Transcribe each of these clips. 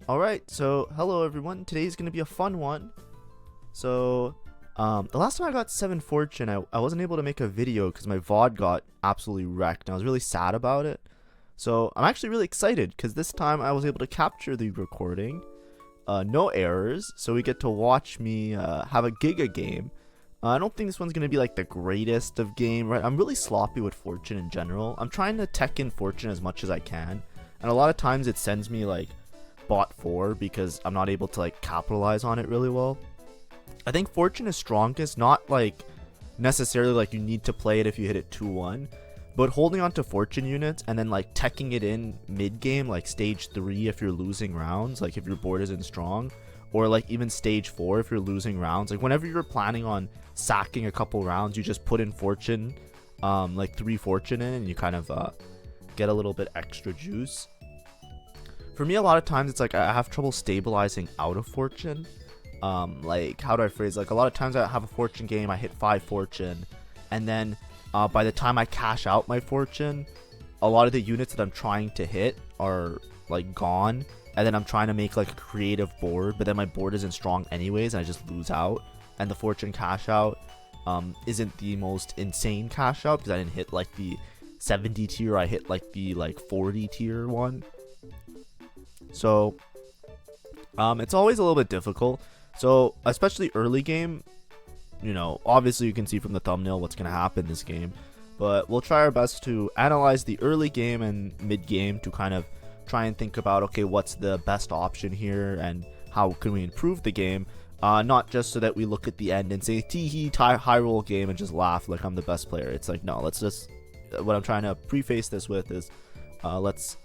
Alright, so hello everyone. Today's gonna be a fun one. So, the last time I got 7 fortune, I wasn't able to make a video because my VOD got absolutely wrecked, and I was really sad about it. So, I'm actually really excited because this time I was able to capture the recording. No errors, so we get to watch me have a Giga game. I don't think this one's gonna be like the greatest of game, right? I'm really sloppy with fortune in general. I'm trying to tech in fortune as much as I can, and a lot of times it sends me like bot 4 because I'm not able to like capitalize on it really well. I think fortune is strongest, not like necessarily like you need to play it if you hit it 2-1, but holding on to fortune units and then like teching it in mid game, like stage 3 if you're losing rounds, like if your board isn't strong, or like even stage 4 if you're losing rounds. Like whenever you're planning on sacking a couple rounds, you just put in fortune, like 3 fortune in, and you kind of get a little bit extra juice. For me, a lot of times it's like I have trouble stabilizing out of fortune. Like, how do I phrase, like a lot of times I have a fortune game, I hit 5 fortune, and then by the time I cash out my fortune, a lot of the units that I'm trying to hit are like gone, and then I'm trying to make like a creative board, but then my board isn't strong anyways, and I just lose out. And the fortune cash out isn't the most insane cash out because I didn't hit like the 70 tier, I hit like the 40 tier one. So it's always a little bit difficult. So especially early game, obviously you can see from the thumbnail what's going to happen this game, but we'll try our best to analyze the early game and mid game to kind of try and think about, okay, what's the best option here and how can we improve the game. Not just so that we look at the end and say tee high roll game and just laugh like I'm the best player. It's like, no, let's just, what I'm trying to preface this with is let's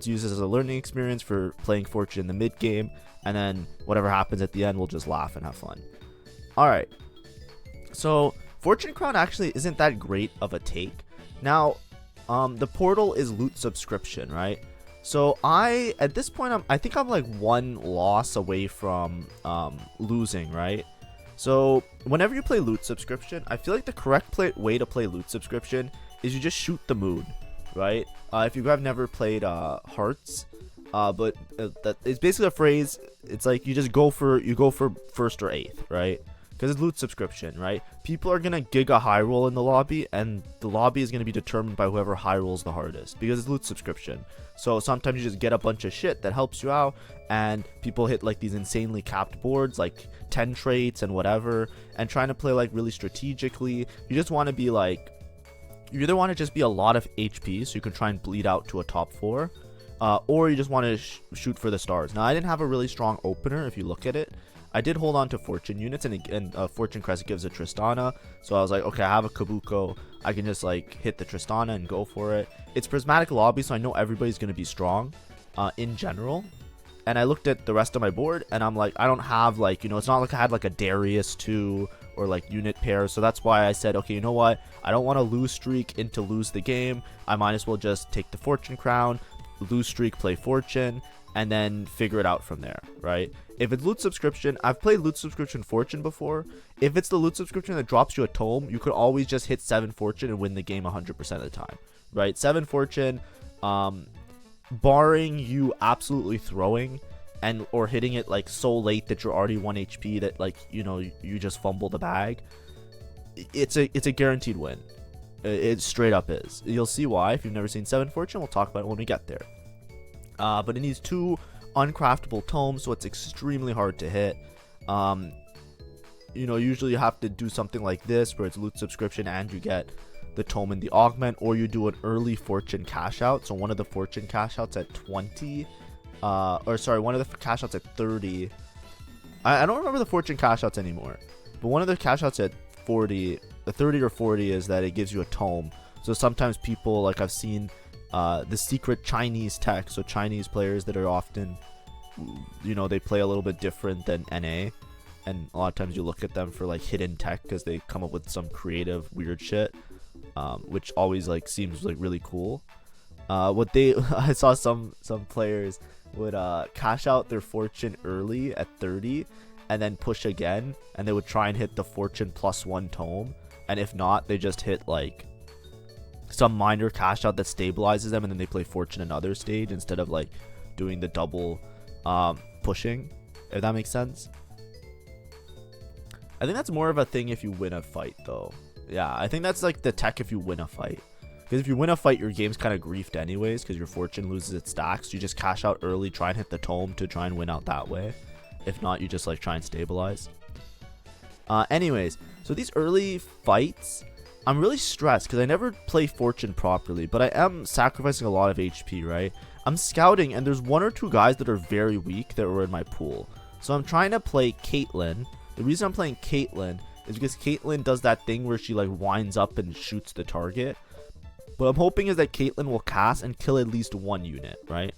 use this as a learning experience for playing fortune in the mid game, and then whatever happens at the end, we'll just laugh and have fun. All right, so fortune crown actually isn't that great of a take. Now the portal is loot subscription, right? So at this point I think I'm like 1 loss away from losing, right? So whenever you play loot subscription, I feel like the correct way to play loot subscription is you just shoot the moon, right? If you have never played hearts, but that it's basically a phrase. It's like you go for first or 8th, right? Because it's loot subscription, right? People are gonna giga high roll in the lobby, and the lobby is gonna be determined by whoever high rolls the hardest because it's loot subscription. So sometimes you just get a bunch of shit that helps you out, and people hit like these insanely capped boards, like 10 traits and whatever, and trying to play like really strategically. You just want to be like, you either want to just be a lot of HP so you can try and bleed out to a top 4, or you just want to shoot for the stars. Now I didn't have a really strong opener. If you look at it, I did hold on to fortune units, and fortune crest gives a Tristana, so I was like, okay, I have a Kabuko, I can just like hit the Tristana and go for it. It's prismatic lobby, so I know everybody's going to be strong in general. And I looked at the rest of my board, and I'm like, I don't have like, it's not like I had like a Darius 2 or like unit pairs. So that's why I said, okay, you know what? I don't want to lose streak into lose the game. I might as well just take the fortune crown, lose streak, play fortune, and then figure it out from there, right? If it's loot subscription, I've played loot subscription fortune before. If it's the loot subscription that drops you a tome, you could always just hit 7 fortune and win the game 100% of the time, right? 7 fortune, barring you absolutely throwing and or hitting it like so late that you're already 1 HP that like you just fumble the bag, it's a guaranteed win. It straight up is. You'll see why if you've never seen 7 fortune. We'll talk about it when we get there. But it needs 2 uncraftable tomes, so it's extremely hard to hit. Usually you have to do something like this where it's loot subscription and you get the tome and the augment, or you do an early fortune cash out. So one of the fortune cash outs at 20, one of the cash outs at 30. I don't remember the fortune cash outs anymore, but one of the cash outs at 40, the 30 or 40 is that it gives you a tome. So sometimes people, like I've seen the secret Chinese tech, so Chinese players that are often, they play a little bit different than NA, and a lot of times you look at them for like hidden tech because they come up with some creative weird shit, which always like seems like really cool. I saw some players would cash out their fortune early at 30 and then push again, and they would try and hit the fortune +1 tome, and if not, they just hit like some minor cash out that stabilizes them, and then they play fortune another stage instead of like doing the double pushing, if that makes sense. I think that's more of a thing if you win a fight, though. Yeah, I think that's like the tech if you win a fight. Because if you win a fight, your game's kind of griefed anyways, because your fortune loses its stacks. You just cash out early, try and hit the tome to try and win out that way. If not, you just like try and stabilize. Anyways, so these early fights, I'm really stressed because I never play fortune properly, but I am sacrificing a lot of HP, right? I'm scouting, and there's 1 or 2 guys that are very weak that were in my pool. So I'm trying to play Caitlyn. The reason I'm playing Caitlyn is because Caitlyn does that thing where she like winds up and shoots the target. What I'm hoping is that Caitlyn will cast and kill at least 1 unit, right?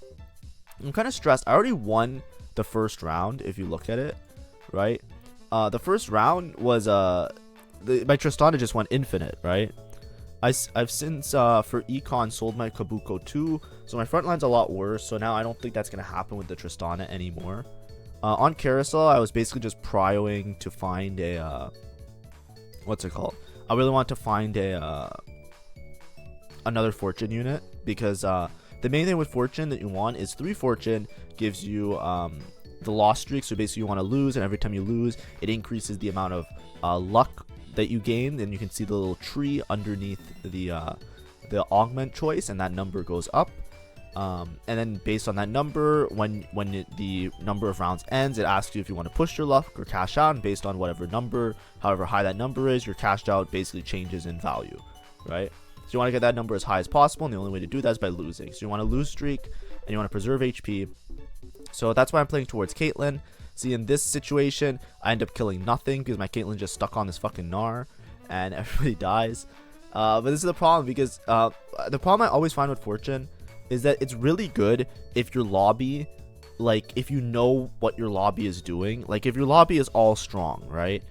I'm kind of stressed. I already won the first round, if you look at it, right? The first round was my Tristana just went infinite, right? I've since for Econ sold my Kabuko too, so my front line's a lot worse. So now I don't think that's gonna happen with the Tristana anymore. On Carousel, I was basically just prioing to find a what's it called? I really want to find a another fortune unit, because the main thing with fortune that you want is 3 fortune gives you the loss streak. So basically you want to lose, and every time you lose it increases the amount of luck that you gain. And you can see the little tree underneath the augment choice, and that number goes up. And then based on that number, when the number of rounds ends, it asks you if you want to push your luck or cash out, and based on whatever number, however high that number is, your cashed out basically changes in value, right? So you want to get that number as high as possible, and the only way to do that is by losing. So you want to lose streak, and you want to preserve HP. So that's why I'm playing towards Caitlyn. See, in this situation, I end up killing nothing because my Caitlyn just stuck on this fucking Gnar, and everybody dies. But this is the problem, because the problem I always find with Fortune is that it's really good if your lobby, like, if you know what your lobby is doing. Like, if your lobby is all strong, right,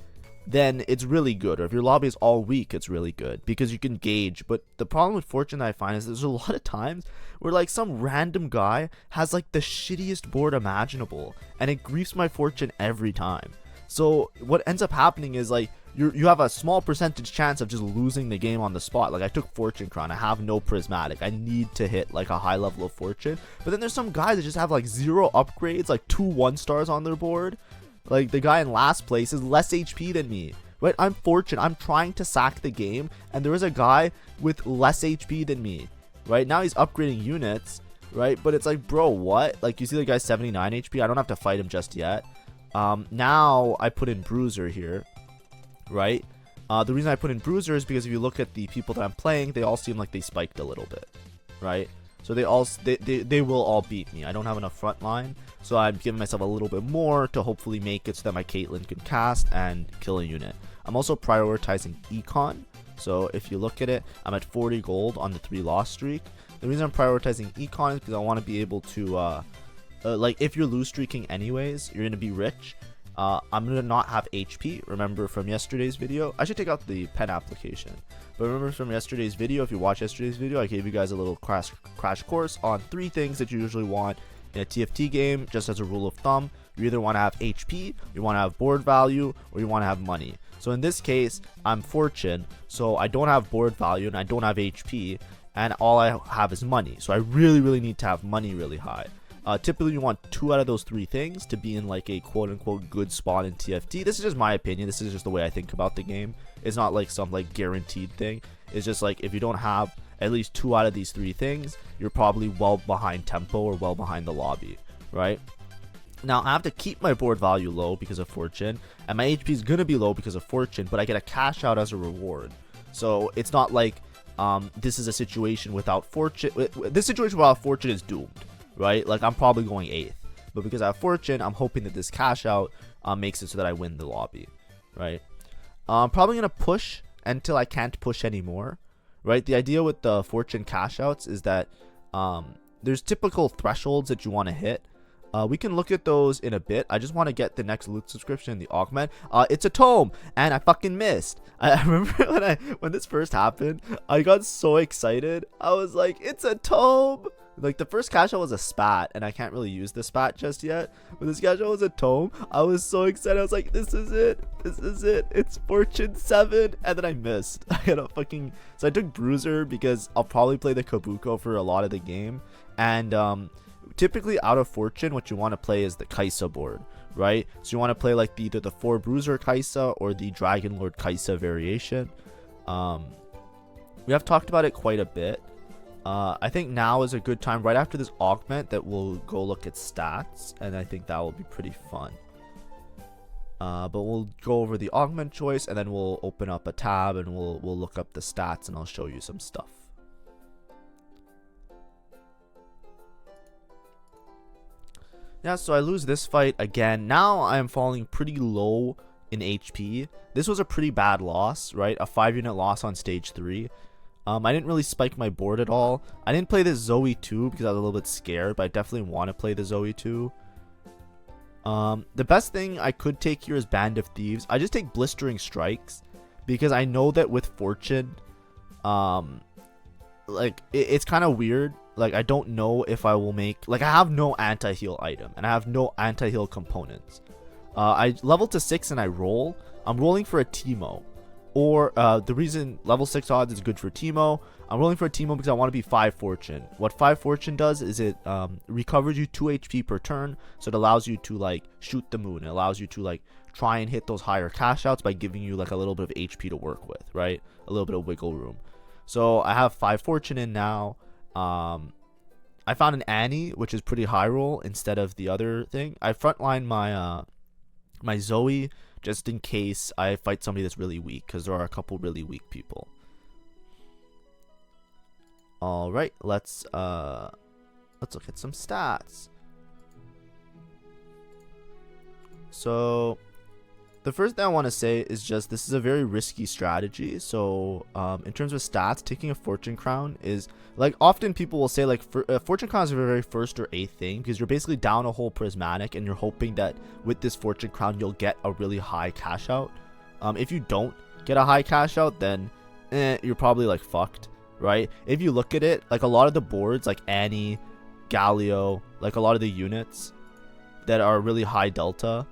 then it's really good. Or if your lobby is all weak, it's really good because you can gauge. But the problem with Fortune that I find is there's a lot of times where like some random guy has like the shittiest board imaginable, and it griefs my Fortune every time. So what ends up happening is like you have a small percentage chance of just losing the game on the spot. Like I took Fortune Crown, I have no prismatic, I need to hit like a high level of Fortune. But then there's some guys that just have like 0 upgrades, like 2 1-stars on their board. Like the guy in last place is less HP than me, right? I'm Fortune, I'm trying to sack the game, and there is a guy with less HP than me, right? Now he's upgrading units, right? But it's like, bro, what? Like, you see the guy's 79 HP, I don't have to fight him just yet. Now I put in Bruiser here, right? The reason I put in Bruiser is because if you look at the people that I'm playing, they all seem like they spiked a little bit, right? So they will all beat me. I don't have enough front line, so I'm giving myself a little bit more to hopefully make it so that my Caitlyn can cast and kill a unit. I'm also prioritizing Econ. So if you look at it, I'm at 40 gold on the 3 loss streak. The reason I'm prioritizing Econ is because I want to be able to, like, if you're lose streaking anyways, you're going to be rich. I'm going to not have HP. Remember from yesterday's video, I should take out the pen application. But remember from yesterday's video, if you watch yesterday's video, I gave you guys a little crash course on 3 things that you usually want in a TFT game, just as a rule of thumb. You either want to have HP, you want to have board value, or you want to have money. So in this case, I'm Fortune, so I don't have board value and I don't have HP, and all I have is money. So I really need to have money really high. Typically you want 2 out of those 3 things to be in like a quote-unquote good spot in TFT. This is just my opinion. This is just the way I think about the game. It's not like some like guaranteed thing. It's just like if you don't have at least 2 out of these 3 things, you're probably well behind tempo or well behind the lobby, right? Now I have to keep my board value low because of Fortune, and my HP is gonna be low because of Fortune, but I get a cash out as a reward. So it's not like this is a situation without Fortune. This situation without Fortune is doomed, right? Like I'm probably going 8th, but because I have Fortune, I'm hoping that this cash out makes it so that I win the lobby, right? I'm probably gonna push until I can't push anymore, right? The idea with the Fortune cash outs is that there's typical thresholds that you want to hit. We can look at those in a bit. I just want to get the next loot subscription, the augment. It's a tome, and I fucking missed. I remember when this first happened, I got so excited. I was like, it's a tome. Like the first cash out was a spat, and I can't really use the spat just yet. But this cash out was a tome. I was so excited. I was like, this is it. This is it. It's Fortune 7. And then I missed. I got a fucking... So I took Bruiser because I'll probably play the Kabuko for a lot of the game. And typically out of fortune, what you want to play is the Kaisa board, right? So you want to play like either the 4 Bruiser Kaisa or the Dragon Lord Kaisa variation. We have talked about it quite a bit. I think now is a good time right after this augment that we'll go look at stats, and I think that will be pretty fun. But we'll go over the augment choice, and then we'll open up a tab and we'll look up the stats, and I'll show you some stuff. Yeah, so I lose this fight again. Now I am falling pretty low in HP. This was a pretty bad loss, right? A 5-unit loss on stage 3. I didn't really spike my board at all. I didn't play this Zoe 2 because I was a little bit scared, but I definitely want to play the Zoe 2. The best thing I could take here is Band of Thieves. I just take Blistering Strikes because I know that with Fortune, like it's kind of weird. Like I don't know if I will make, like I have no anti-heal item and I have no anti-heal components. I level to 6 and I roll. I'm rolling for a Teemo. Or the reason level 6 odds is good for Teemo, I'm rolling for a Teemo because I want to be 5 fortune. What 5 fortune does is it recovers you 2 HP per turn, so it allows you to like shoot the moon. It allows you to like try and hit those higher cash outs by giving you like a little bit of HP to work with, right? A little bit of wiggle room. So I have 5 fortune in now. I found an Annie, which is pretty high roll instead of the other thing. I frontline my my Zoe just in case I fight somebody that's really weak, because there are a couple really weak people. All right, let's look at some stats. So the first thing I want to say is just this is a very risky strategy. So in terms of stats, taking a Fortune Crown is like, often people will say like Fortune Crown is a very first or 8th thing because you're basically down a whole prismatic and you're hoping that with this Fortune Crown you'll get a really high cash out. If you don't get a high cash out, then you're probably like fucked, right? If you look at it, like a lot of the boards like Annie, Galio, like a lot of the units that are really high delta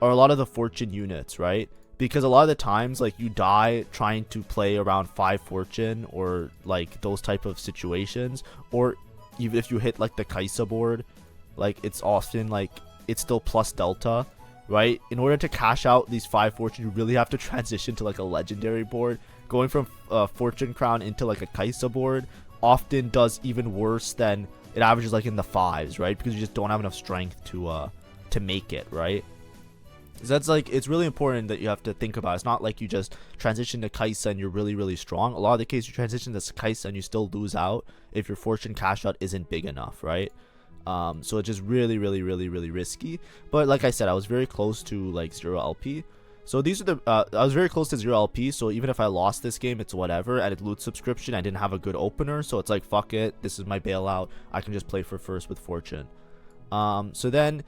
are a lot of the fortune units, right? Because a lot of the times like you die trying to play around 5 fortune or like those type of situations, or even if you hit like the Kaisa board, like it's often like it's still plus delta, right? In order to cash out these 5 fortune, you really have to transition to like a legendary board. Going from Fortune Crown into like a Kaisa board often does even worse than it averages like in the 5s, right? Because you just don't have enough strength to make it, right? So that's like, it's really important that you have to think about. It's not like you just transition to Kaisa and you're really, really strong. A lot of the case you transition to Kaisa and you still lose out if your fortune cash out isn't big enough, right? So it's just really, really, really, really risky. But like I said, I was very close to like 0 LP. So these are the, I was very close to 0 LP. So even if I lost this game, it's whatever. At a loot subscription, I didn't have a good opener. So it's like, fuck it. This is my bailout. I can just play for first with fortune. So then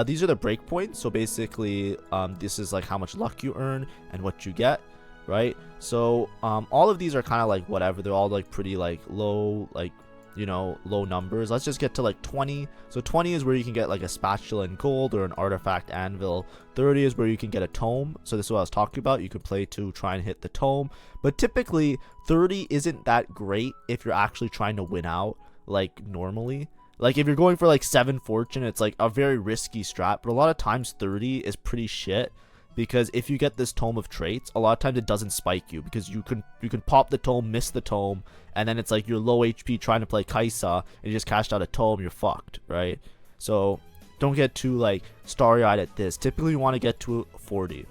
these are the breakpoints. So basically, this is like how much luck you earn and what you get, right? So all of these are kind of like whatever. They're all like pretty like low, like, you know, low numbers. Let's just get to like 20. So 20 is where you can get like a spatula in gold or an artifact anvil. 30 is where you can get a tome. So this is what I was talking about. You could play to try and hit the tome, but typically 30 isn't that great if you're actually trying to win out like normally. Like if you're going for like 7 fortune, it's like a very risky strat, but a lot of times 30 is pretty shit, because if you get this tome of traits, a lot of times it doesn't spike you, because you can pop the tome, miss the tome, and then it's like you're low HP trying to play Kaisa and you just cashed out a tome, you're fucked, right? So don't get too like starry-eyed at this. Typically you want to get to 40.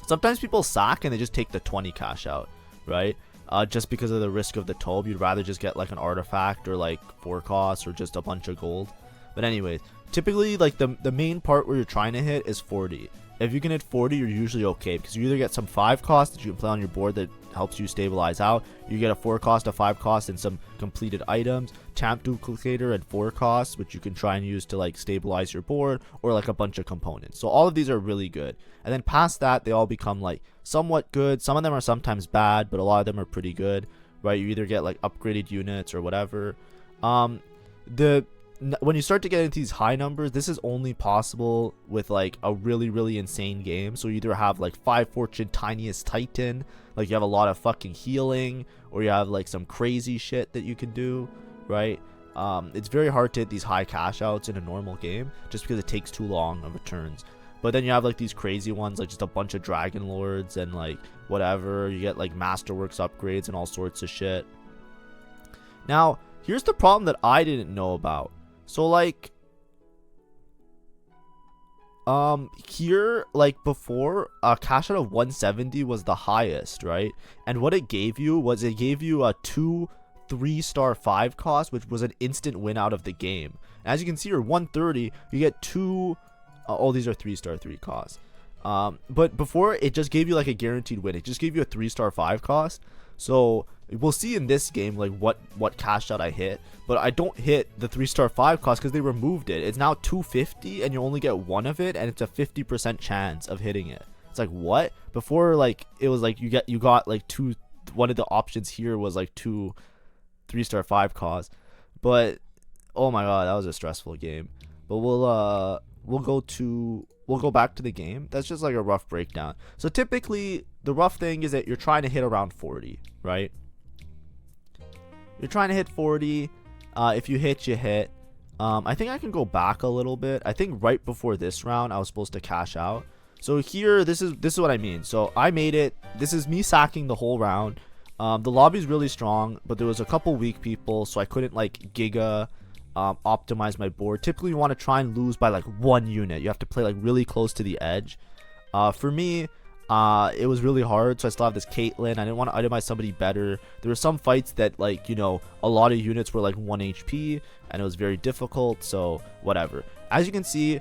Sometimes people sack and they just take the 20 cash out, right? Just because of the risk of the tome. You'd rather just get like an artifact or like 4 costs or just a bunch of gold. But anyways, typically like the main part where you're trying to hit is 40. If you can hit 40, you're usually okay, because you either get some 5 cost that you can play on your board that helps you stabilize out. You get a 4 cost, a 5 cost, and some completed items, champ duplicator and 4 costs, which you can try and use to like stabilize your board, or like a bunch of components. So all of these are really good. And then past that, they all become like somewhat good. Some of them are sometimes bad, but a lot of them are pretty good, right? You either get like upgraded units or whatever. When you start to get into these high numbers, this is only possible with like a really, really insane game. So you either have like 5 fortune tiniest titan, like you have a lot of fucking healing, or you have like some crazy shit that you can do, right? It's very hard to hit these high cash outs in a normal game just because it takes too long of returns. But then you have like these crazy ones, like just a bunch of Dragon Lords and like whatever. You get like Masterworks upgrades and all sorts of shit. Now, here's the problem that I didn't know about. So like here, like before, a cash out of 170 was the highest, right? And what it gave you was it gave you a 2 3-star 5 cost, which was an instant win out of the game. As you can see here, 130, you get 2 oh, these are 3-star 3 costs. But before, it just gave you like a guaranteed win. It just gave you a 3-star 5 cost. So we'll see in this game like what cash out I hit, but I don't hit the 3-star 5 cost because they removed it. It's now 250 and you only get one of it, and it's a 50% chance of hitting it. It's like, what? Before, like it was like you got like two. One of the options here was like 2 3-star 5 costs. But oh my god, that was a stressful game. But we'll go back to the game. That's just like a rough breakdown. So typically the rough thing is that you're trying to hit around 40, right? You're trying to hit 40. If you hit, you hit. I think I can go back a little bit. I think right before this round I was supposed to cash out. So here, this is what I mean. So I made it. This is me sacking the whole round. The lobby's really strong, but there was a couple weak people, so I couldn't like giga optimize my board. Typically you want to try and lose by like 1 unit. You have to play like really close to the edge. For me, it was really hard, so I still have this Caitlyn. I didn't want to itemize somebody better. There were some fights that, like, you know, a lot of units were like 1 HP and it was very difficult, so whatever. As you can see,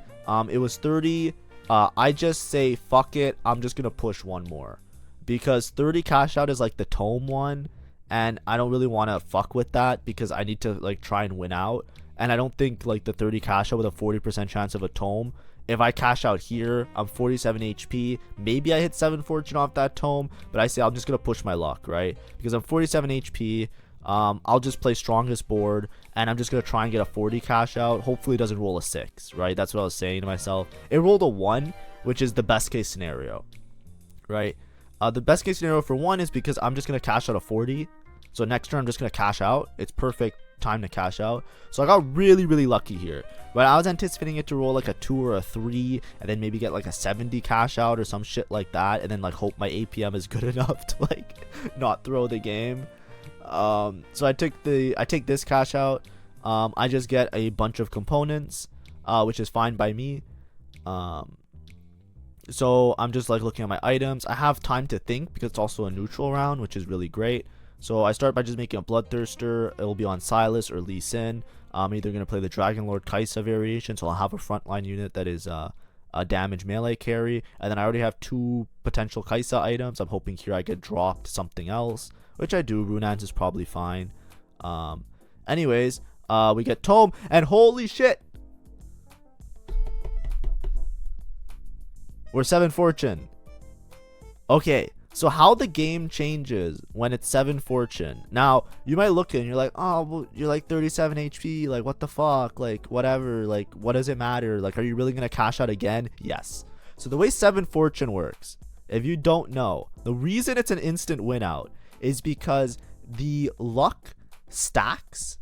it was 30. I just say fuck it, I'm just gonna push one more, because 30 cash out is like the tome one, and I don't really want to fuck with that because I need to like try and win out. And I don't think like the 30 cash out with a 40% chance of a tome, if I cash out here, I'm 47 HP. Maybe I hit 7 fortune off that tome, but I say I'm just going to push my luck, right? Because I'm 47 HP. I'll just play strongest board, and I'm just going to try and get a 40 cash out. Hopefully it doesn't roll a 6, right? That's what I was saying to myself. It rolled a 1, which is the best case scenario, right? The best case scenario for 1 is because I'm just going to cash out a 40. So next turn I'm just going to cash out. It's perfect time to cash out. So I got really lucky here, but I was anticipating it to roll like a 2 or a 3 and then maybe get like a 70 cash out or some shit like that, and then like hope my APM is good enough to like not throw the game. So I take this cash out. I just get a bunch of components, which is fine by me. So I'm just like looking at my items. I have time to think because it's also a neutral round, which is really great. So I start by just making a Bloodthirster. It will be on Silas or Lee Sin. I'm either going to play the Dragon Lord Kaisa variation, so I'll have a frontline unit that is a damage melee carry. And then I already have 2 potential Kaisa items. I'm hoping here I get dropped something else, which I do. Runans is probably fine. Anyways, we get Tome, and holy shit! We're 7 fortune. Okay. So how the game changes when it's 7 fortune. Now, you might look at it and you're like, oh, well, you're like 37 HP. Like, what the fuck? Like, whatever. Like, what does it matter? Like, are you really going to cash out again? Yes. So the way 7 fortune works, if you don't know, the reason it's an instant win out is because the luck stacks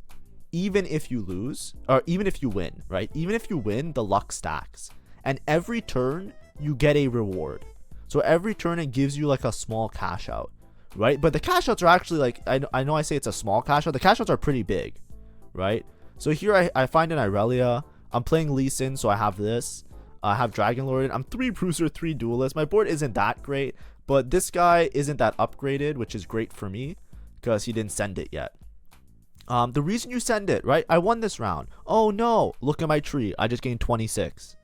even if you lose, or even if you win, right? Even if you win, the luck stacks. And every turn, you get a reward. So every turn it gives you like a small cash out, right? But the cash outs are actually like, I know I say it's a small cash out. The cash outs are pretty big, right? So here I find an Irelia. I'm playing Lee Sin, so I have this. I have Dragon Lord. I'm 3 Bruiser, 3 Duelist. My board isn't that great, but this guy isn't that upgraded, which is great for me because he didn't send it yet. The reason you send it, right? I won this round. Oh no, look at my tree. I just gained 26.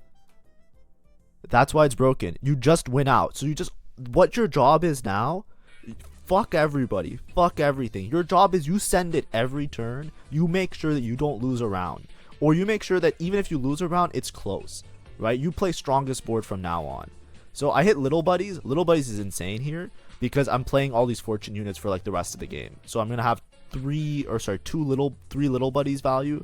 That's why it's broken. You just win out. So you just, what your job is now, fuck everybody, fuck everything. Your job is you send it every turn. You make sure that you don't lose a round, or you make sure that even if you lose a round, it's close, right? You play strongest board from now on. So I hit Little Buddies. Little Buddies is insane here because I'm playing all these fortune units for like the rest of the game. So I'm gonna have 3 Little Buddies value.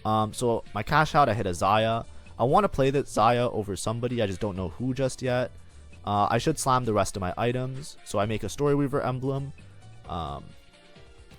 So my cash out, I hit a Zaya. I want to play that Zaya over somebody. I just don't know who just yet. I should slam the rest of my items. So I make a Story Weaver emblem.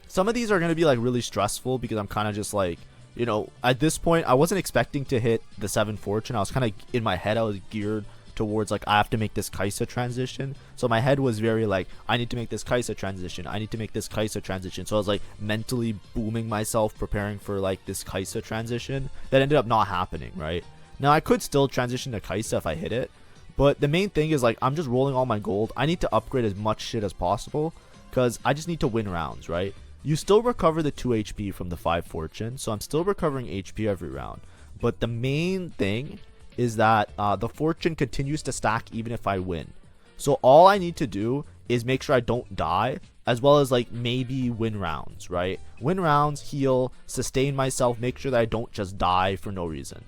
Some of these are going to be like really stressful because I'm kind of just like you know, at this point, I wasn't expecting to hit the 7 fortune. I was kind of in my head, I was geared towards like, I have to make this Kaisa transition. So my head was very like, I need to make this Kaisa transition. I need to make this Kaisa transition. So I was like mentally booming myself, preparing for like this Kaisa transition that ended up not happening, right? Now I could still transition to Kaisa if I hit it. But the main thing is like, I'm just rolling all my gold. I need to upgrade as much shit as possible because I just need to win rounds, right? You still recover the 2 HP from the 5 fortune, so I'm still recovering HP every round. But the main thing is that the fortune continues to stack even if I win. So all I need to do is make sure I don't die, as well as like maybe win rounds, right? Win rounds, heal, sustain myself, make sure that I don't just die for no reason,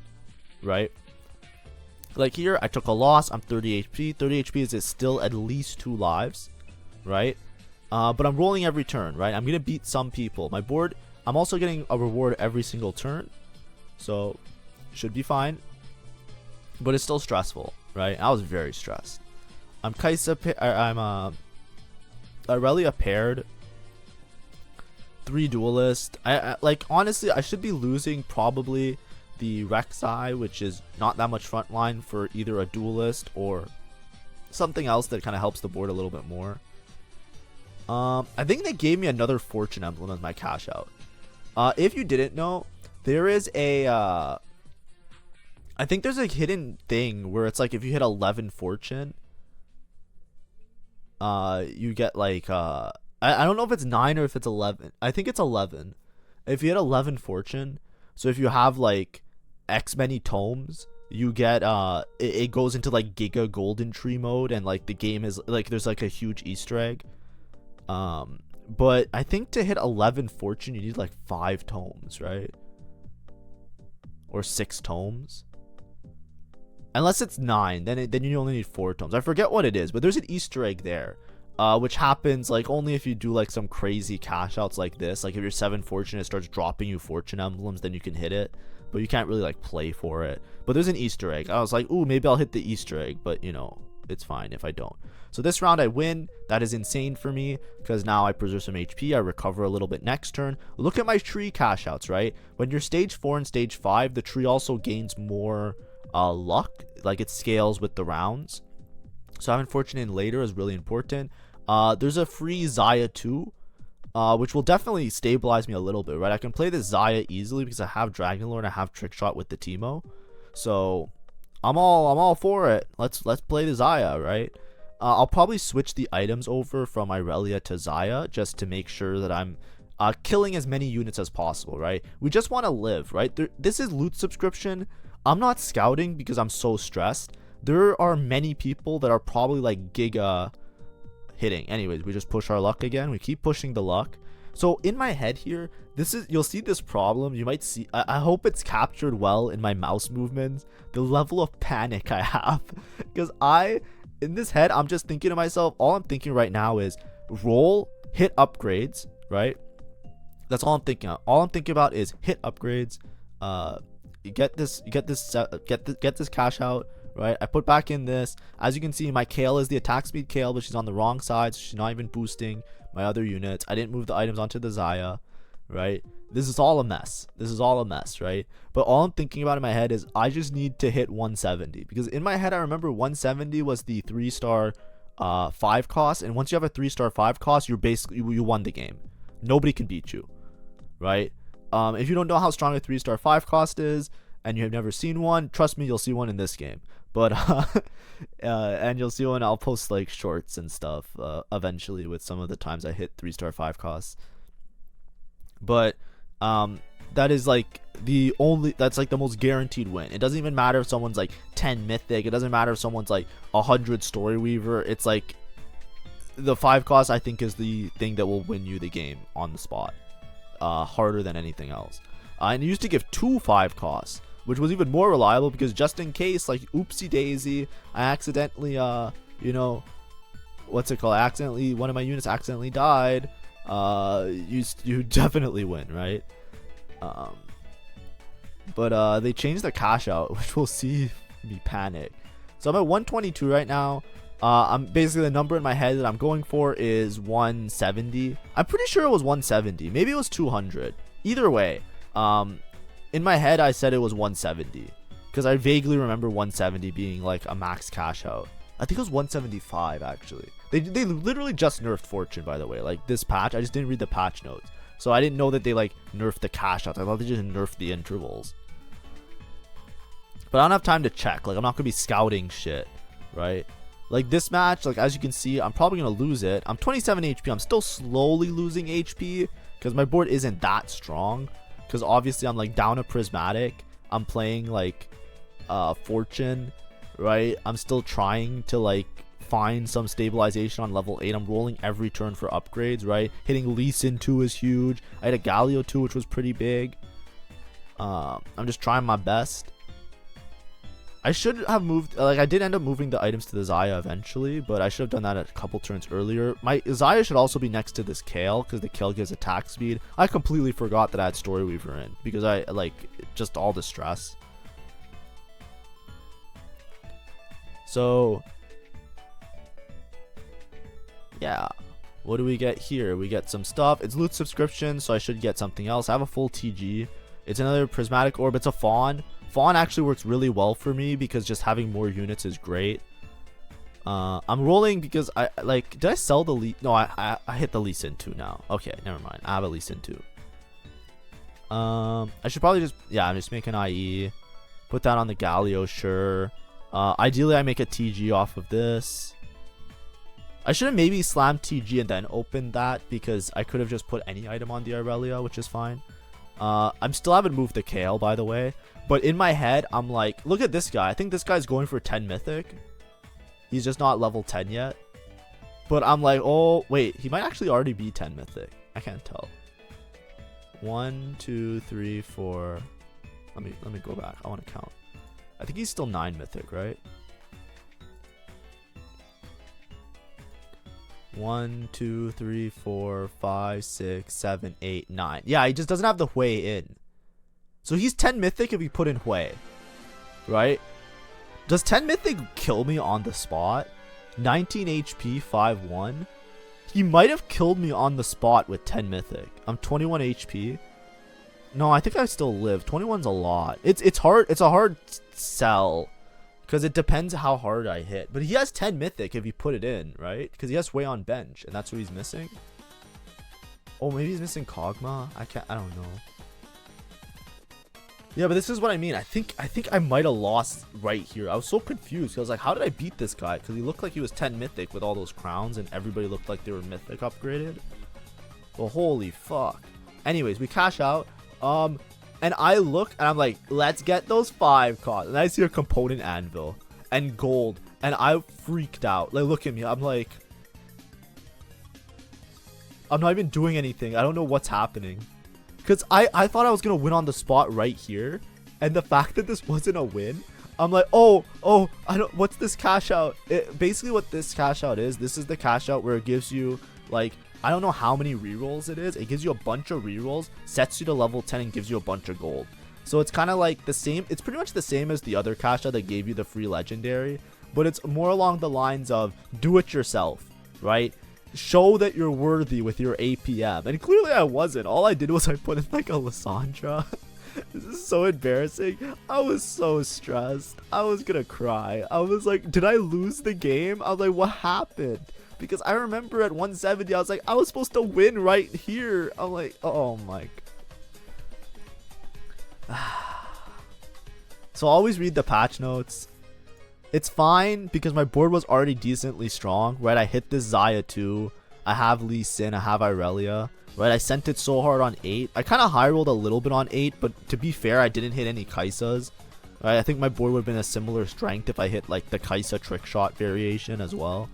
right? Like here, I took a loss, I'm 30 HP. 30 HP is still at least 2 lives, right? But I'm rolling every turn, right? I'm gonna beat some people. My board, I'm also getting a reward every single turn, so should be fine. But it's still stressful, right? I was very stressed. I'm Kaisa, I'm Irelia paired, 3 duelist. I like honestly, I should be losing probably the Rek'Sai, which is not that much frontline for either a duelist or something else that kind of helps the board a little bit more. I think they gave me another fortune emblem as my cash out. If you didn't know, there is a I think there's a hidden thing where it's like if you hit 11 fortune, you get like I don't know if it's 9 or if it's 11. I think it's 11. If you hit 11 fortune, so if you have like X many tomes, you get it goes into like Giga Golden Tree mode, and like the game is like there's like a huge Easter egg. But I think to hit 11 fortune you need like 5 tomes, right? Or 6 tomes. Unless it's 9, then you only need 4 tomes. I forget what it is, but there's an Easter egg there, which happens like only if you do like some crazy cash outs like this. Like if you're 7 fortune, it starts dropping you fortune emblems, then you can hit it, but you can't really like play for it. But there's an Easter egg. I was like, ooh, maybe I'll hit the Easter egg, but you know, it's fine if I don't. So this round I win. That is insane for me because now I preserve some HP. I recover a little bit next turn. Look at my tree cash outs, right? When you're stage 4 and stage 5, the tree also gains more luck. Like it scales with the rounds. So having fortune in later is really important. There's a free Xayah too, which will definitely stabilize me a little bit, right? I can play this Xayah easily because I have Dragon Lord and I have Trick Shot with the Teemo. So I'm all for it. Let's play the Xayah, right? I'll probably switch the items over from Irelia to Xayah just to make sure that I'm killing as many units as possible, right? We just want to live, right? This is loot subscription. I'm not scouting because I'm so stressed. There are many people that are probably like giga hitting. Anyways, we just push our luck again. We keep pushing the luck. So in my head here, you'll see this problem. You might see, I hope it's captured well in my mouse movements, the level of panic I have. Because in this head, I'm just thinking to myself, all I'm thinking right now is roll, hit upgrades, right? That's all I'm thinking of. All I'm thinking about is hit upgrades, get this cash out, right? I put back in this. As you can see, my Kale is the attack speed Kale, but she's on the wrong side, so she's not even boosting my other units. I didn't move the items onto the Xayah, right? This is all a mess. Right? But all I'm thinking about in my head is I just need to hit 170, because in my head I remember 170 was the 3-star 5 cost, and once you have a 3-star 5 cost, you won the game. Nobody can beat you, right? If you don't know how strong a 3-star 5 cost is and you have never seen one, trust me, you'll see one in this game. But and you'll see one. I'll post like shorts and stuff eventually with some of the times I hit 3-star 5 costs. But that is like that's like the most guaranteed win. It doesn't even matter if someone's like 10 mythic. It doesn't matter if someone's like 100 story weaver. It's like the 5 cost, I think, is the thing that will win you the game on the spot, harder than anything else. And you used to give 2 5 costs, which was even more reliable, because just in case, like, oopsie daisy, I accidentally you know, what's it called, one of my units accidentally died, you definitely win, right? But they changed the cash out, which will see me panic. So I'm at 122 right now. I'm basically, the number in my head that I'm going for is 170. I'm pretty sure it was 170. Maybe it was 200. Either way, in my head I said it was 170 because I vaguely remember 170 being like a max cash out. I think it was 175 actually. They literally just nerfed Fortune, by the way. Like this patch, I just didn't read the patch notes, so I didn't know that they like nerfed the cash outs. I thought they just nerfed the intervals. But I don't have time to check. Like I'm not gonna be scouting shit, right? Like this match, like as you can see, I'm probably gonna lose it. I'm 27 HP. I'm still slowly losing HP because my board isn't that strong. Because obviously I'm like down a prismatic. I'm playing like Fortune, right? I'm still trying to like find some stabilization on level 8. I'm rolling every turn for upgrades, right? Hitting Lee Sin 2 is huge. I had a Galio 2, which was pretty big. I'm just trying my best. I should have moved, like I did end up moving the items to the Xayah eventually, but I should have done that a couple turns earlier. My Xayah should also be next to this Kale because the Kale gives attack speed. I completely forgot that I had Story Weaver in because I like just all the stress. So yeah, what do we get here? We get some stuff. It's loot subscription, so I should get something else. I have a full TG. It's another prismatic orb. It's a Fawn. Fawn actually works really well for me because just having more units is great. I'm rolling because I like, did I sell the Lee? No, I hit the Lee Sin 2 now. Okay, never mind. I have a Lee Sin 2. I should probably just, yeah, I'm just making IE. Put that on the Galio, sure. Ideally, I make a TG off of this. I should have maybe slammed TG and then opened that because I could have just put any item on the Irelia, which is fine. I'm still haven't moved the Kale, by the way. But in my head, I'm like, look at this guy. I think this guy's going for 10 mythic. He's just not level 10 yet. But I'm like, oh, wait. He might actually already be 10 mythic. I can't tell. 1, 2, 3, 4. Let me go back. I want to count. I think he's still 9 mythic, right? 1, 2, 3, 4, 5, 6, 7, 8, 9. Yeah, he just doesn't have the HWEI in. So he's 10 mythic if we put in HWEI, right? Does 10 mythic kill me on the spot? 19 HP, 5-1. He might have killed me on the spot with 10 mythic. I'm 21 HP. No, I think I still live. 21's a lot. It's hard. It's a hard sell because it depends how hard I hit. But he has 10 mythic if you put it in, right? Because he has HWEI on bench, and that's what he's missing. Oh, maybe he's missing Kog'Maw. I don't know. Yeah, but this is what I mean. I think I might have lost right here. I was so confused. I was like, how did I beat this guy? Because he looked like he was 10 mythic with all those crowns, and everybody looked like they were mythic upgraded. Well, holy fuck. Anyways, we cash out. And I look and I'm like, let's get those 5 costs. And I see a component anvil and gold, and I freaked out. Like, look at me. I'm like, I'm not even doing anything. I don't know what's happening. Because I thought I was going to win on the spot right here. And the fact that this wasn't a win, I'm like, oh, what's this cash out? Basically what this cash out is, this is the cash out where it gives you, like, I don't know how many rerolls it is. It gives you a bunch of rerolls, sets you to level 10, and gives you a bunch of gold. So it's kind of like the same. It's pretty much the same as the other cash out that gave you the free legendary. But it's more along the lines of do it yourself, right? Show that you're worthy with your APM. And clearly I wasn't. All I did was I put in like a Lysandra. This is so embarrassing. I was so stressed. I was gonna cry. I was like, did I lose the game? I was like, what happened? Because I remember at 170, I was like, I was supposed to win right here. I'm like, oh my. So always read the patch notes. It's fine because my board was already decently strong, right? I hit this Xayah 2. I have Lee Sin. I have Irelia, right? I sent it so hard on 8. I kind of high rolled a little bit on 8, but to be fair, I didn't hit any Kaisas. Right? I think my board would have been a similar strength if I hit like the Kaisa trick shot variation as well.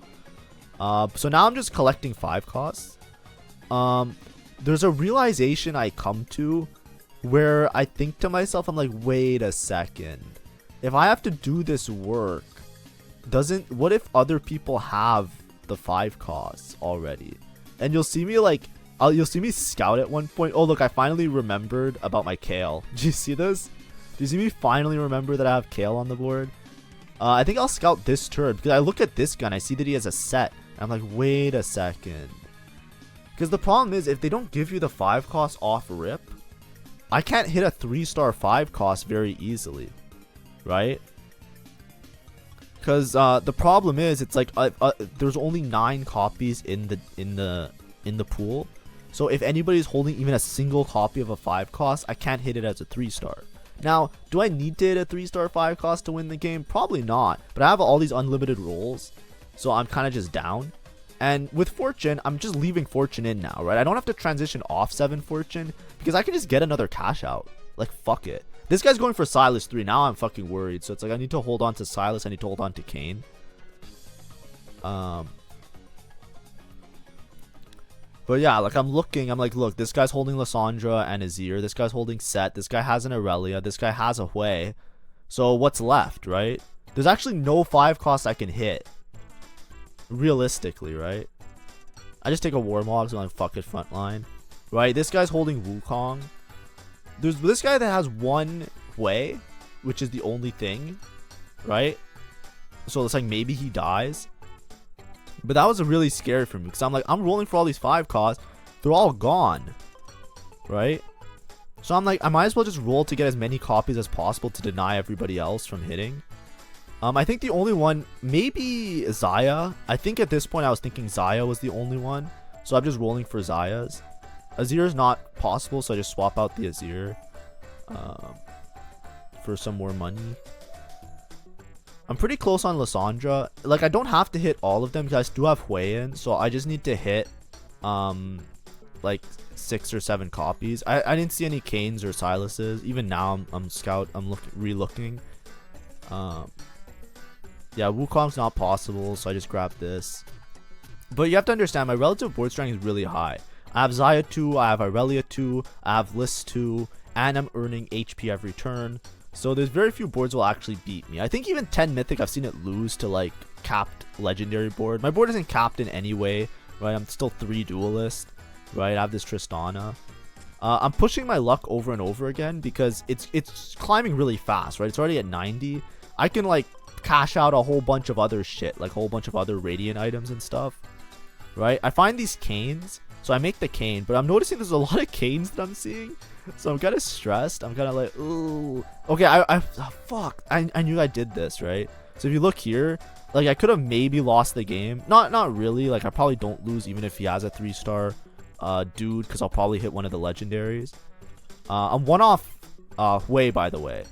So now I'm just collecting 5 costs. There's a realization I come to where I think to myself, I'm like, wait a second. If I have to do this work, what if other people have the 5 costs already? And you'll see me like, you'll see me scout at one point. Oh, look, I finally remembered about my Kale. Do you see this? Do you see me finally remember that I have Kale on the board? I think I'll scout this turn because I look at this gun. I see that he has a set. I'm like, wait a second. Because the problem is, if they don't give you the 5 costs off rip, I can't hit a 3-star 5 cost very easily, right? Because the problem is, it's like there's only 9 copies in the pool. So if anybody's holding even a single copy of a 5 cost, I can't hit it as a 3-star. Now, do I need to hit a 3-star 5 cost to win the game? Probably not. But I have all these unlimited rolls, so I'm kind of just down. And with Fortune, I'm just leaving Fortune in now, right? I don't have to transition off 7 Fortune because I can just get another cash out. Like, fuck it. This guy's going for Silas 3. Now I'm fucking worried. So it's like I need to hold on to Silas. I need to hold on to Kane. But yeah, like I'm looking. I'm like, look, this guy's holding Lissandra and Azir. This guy's holding Set. This guy has an Aurelia. This guy has a HWEI. So what's left, right? There's actually no 5 cost I can hit. Realistically, right? I just take a Warmog, so I'm like, fuck it, frontline. Right? This guy's holding Wukong. There's this guy that has 1 HWEI, which is the only thing, right? So it's like maybe he dies. But that was really scary for me because I'm like, I'm rolling for all these 5 costs. They're all gone, right? So I'm like, I might as well just roll to get as many copies as possible to deny everybody else from hitting. I think the only one, maybe Xayah. I think at this point I was thinking Xayah was the only one. So I'm just rolling for Xayah's. Azir is not possible, so I just swap out the Azir for some more money. I'm pretty close on Lissandra. Like, I don't have to hit all of them because I do have HWEI in, so I just need to hit like 6 or 7 copies. I didn't see any Kanes or Silases. Even now I'm re-looking. Yeah, Wukong's not possible, so I just grabbed this. But you have to understand, my relative board strength is really high. I have Xayah 2, I have Aurelia 2, I have List 2, and I'm earning HP every turn. So there's very few boards will actually beat me. I think even 10 Mythic, I've seen it lose to like capped Legendary board. My board isn't capped in any way, right? I'm still 3 Duelist, right? I have this Tristana. I'm pushing my luck over and over again because it's climbing really fast, right? It's already at 90. I can like cash out a whole bunch of other shit, like a whole bunch of other Radiant items and stuff, right? I find these Kanes, so I make the Kane, but I'm noticing there's a lot of Kanes that I'm seeing, so I'm kind of stressed. I'm kind of like, ooh, okay, fuck, I knew I did this, right? So if you look here, like I could have maybe lost the game. Not really, like I probably don't lose even if he has a 3-star dude, because I'll probably hit one of the legendaries. I'm 1 off HWEI, by the way,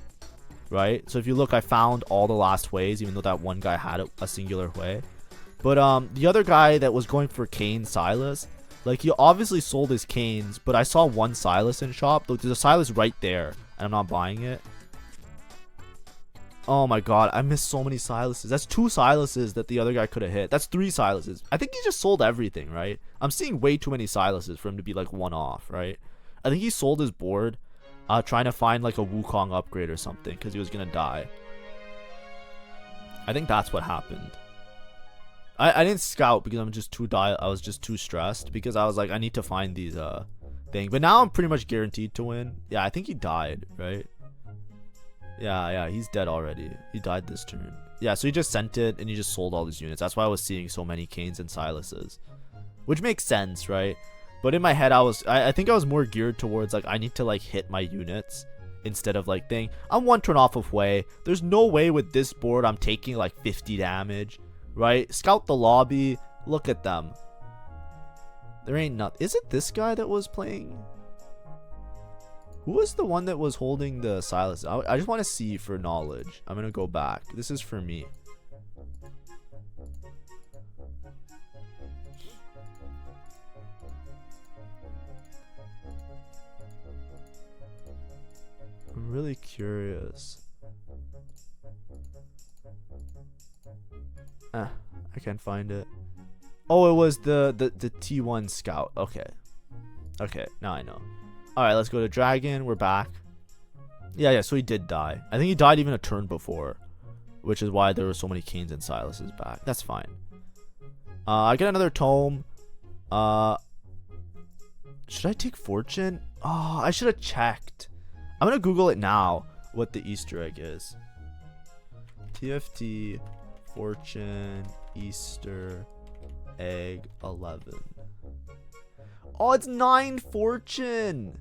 right? So if you look, I found all the last HWEIs, even though that one guy had a singular HWEI. But the other guy that was going for Kane Silas, like he obviously sold his Kanes, but I saw 1 Silas in shop. Look, there's a Silas right there, and I'm not buying it. Oh my god, I missed so many Silases. That's 2 Silases that the other guy could have hit. That's 3 Silases. I think he just sold everything, right? I'm seeing way too many Silases for him to be like 1 off, right? I think he sold his board trying to find like a Wukong upgrade or something because he was gonna die. I think that's what happened. I didn't scout because I was just too stressed because I was like, I need to find these things. But now I'm pretty much guaranteed to win. Yeah, I think he died, right? Yeah, he's dead already. He died this turn. Yeah, so he just sent it and he just sold all his units. That's why I was seeing so many Kanes and Silases, which makes sense, right? But in my head, I think I was more geared towards like I need to like hit my units instead of like I'm 1 turn off of HWEI. There's no way with this board I'm taking like 50 damage, right? Scout the lobby. Look at them. There ain't nothing. Is it this guy that was playing? Who was the one that was holding the Silas? I just want to see for knowledge. I'm gonna go back. This is for me. I'm really curious. I can't find it. Oh, it was the T1 scout. Okay, now I know. All right, let's go to Dragon. We're back. Yeah, so he did die. I think he died even a turn before, which is why there were so many Kanes and Silases back. That's fine. I get another tome. Should I take Fortune? Oh, I should have checked. I'm gonna Google it now what the Easter egg is. TFT Fortune Easter egg 11. Oh, it's 9 Fortune.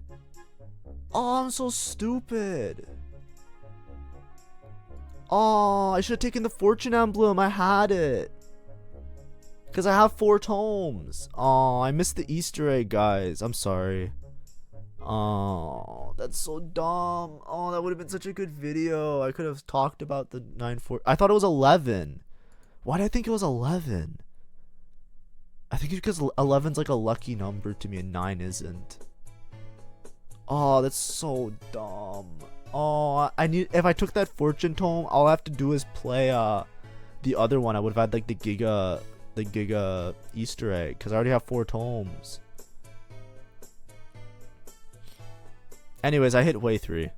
Oh, I'm so stupid. Oh, I should have taken the fortune emblem. I had it. Because I have 4 tomes. Oh, I missed the Easter egg, guys. I'm sorry. Oh, that's so dumb. Oh, that would have been such a good video. I could have talked about the 9-4. I thought it was 11. Why did I think it was 11? I think it's because 11's like a lucky number to me and 9 isn't. Oh, that's so dumb. Oh, if I took that fortune tome, all I have to do is play the other one. I would have had like the Giga Easter egg because I already have 4 tomes. Anyways, I hit HWEI 3.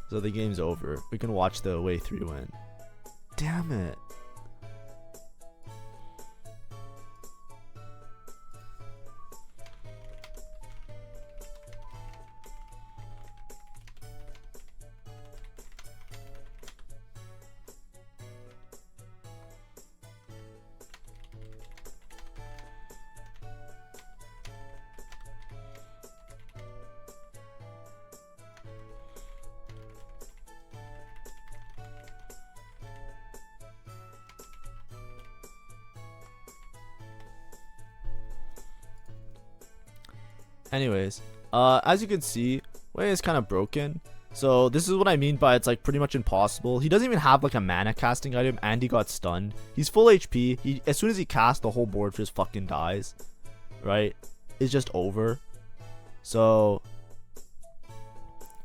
So the game's over. We can watch the HWEI 3 win. Damn it. Anyways, as you can see, HWEI is kind of broken. So this is what I mean by it's like pretty much impossible. He doesn't even have like a mana casting item and he got stunned. He's full HP. As soon as he casts, the whole board just fucking dies. Right? It's just over. So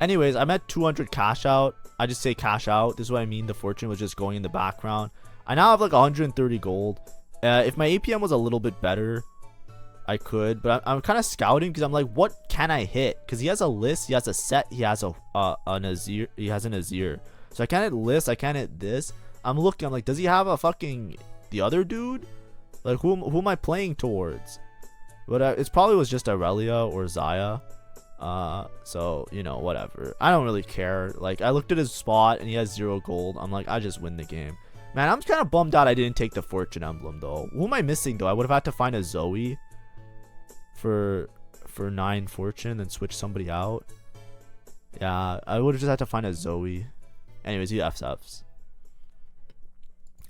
anyways, I'm at 200 cash out. I just say cash out. This is what I mean. The fortune was just going in the background. I now have like 130 gold. If my APM was a little bit better, I could, but I'm kind of scouting because I'm like, what can I hit? Because he has a list, he has a set, he has an Azir, he has an Azir. So I can't hit list, I can't hit this. I'm looking, I'm like, does he have a fucking the other dude? Like who am I playing towards? But it's probably was just Aurelia or Zaya. So you know, whatever. I don't really care. Like I looked at his spot and he has 0 gold. I'm like, I just win the game. Man, I'm kind of bummed out I didn't take the fortune emblem though. Who am I missing though? I would have had to find a Zoe for 9 fortune and switch somebody out. Yeah, I would have just had to find a Zoe. Anyways, he FFs.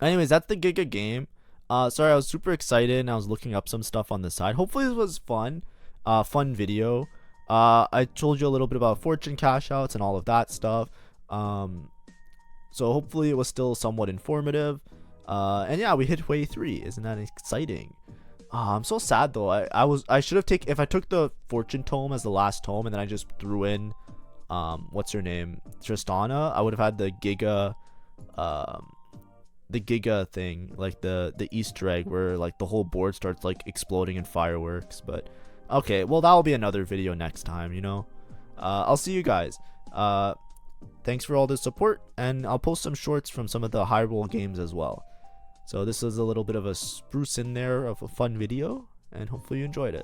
Anyways, that's the Giga game. Sorry, I was super excited and I was looking up some stuff on the side. Hopefully this was fun. Fun video. I told you a little bit about fortune cash outs and all of that stuff. So hopefully it was still somewhat informative. And yeah, we hit HWEI 3. Isn't that exciting? I'm so sad though. I should have taken, if I took the fortune tome as the last tome and then I just threw in what's her name, Tristana, I would have had the Giga thing, like the Easter egg where like the whole board starts like exploding in fireworks. But okay, well that'll be another video next time, you know. I'll see you guys. Thanks for all the support, and I'll post some shorts from some of the high roll games as well. So this is a little bit of a spruce in there of a fun video, and hopefully you enjoyed it.